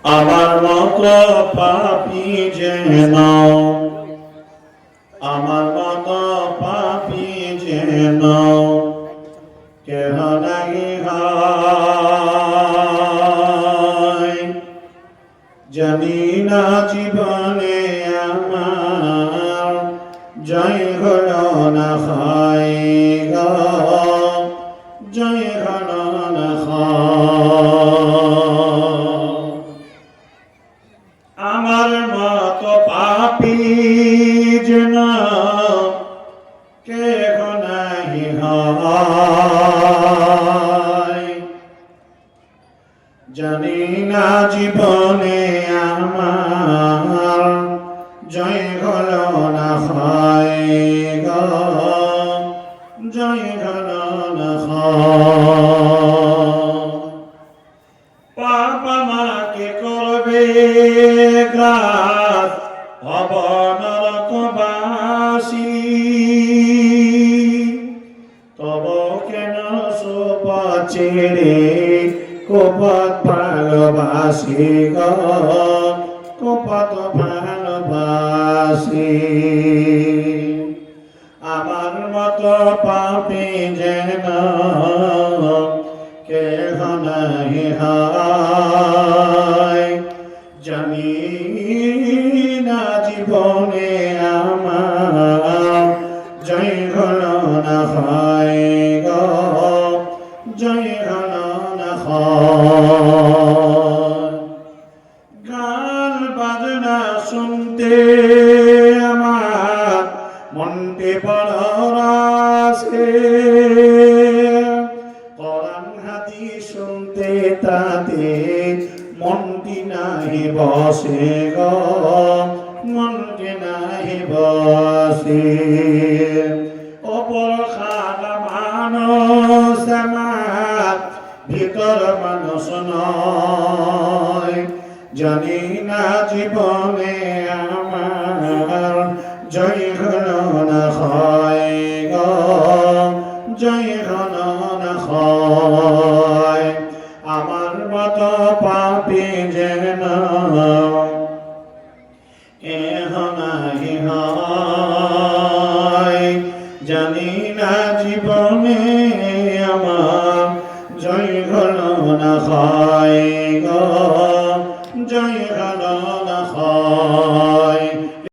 আমার মতো পাপী যেন, আমার মতো পাপী যেন কেহ নাই হয়। জানি না জীবনে আমার জয় হলো না হয় গো, জয় হলো না হয়। আমার মতো পাপী যেন কেহ নাই হয়। জানি না জীবনে আমার জয় হলো না হয় গো, জয় হলো না হয়। পাপ আমাকে করবে গ্রাস, হব নরকবাসী। তব কেন সুপথ ছেড়ে কুপথ ভালোবাসি গো, কুপথ ভালোবাসি। আমার মতো পাপী যেন কেহ নাই হয়। জানি না জীবনে আমার জয় হলো না হয় গো, জয় হলো না হয়। গান বাজনা শুনতে আমার মনটি বড় রাসে, কোরআন হাদিস শুনতে তাতে মনটি নাহি বসে গো, মনটি নাহি বসে। অপর খানা মানুষ আমার, ভিতর মানুষ নয়। জানি না জীবনে আমার জয় হলো না হয় গো, জয় হলো না হয়। আমার মতো পাপী যেন কেহ নাই হয়। জানি না জীবনে আমার জয় হলো না হয় গো,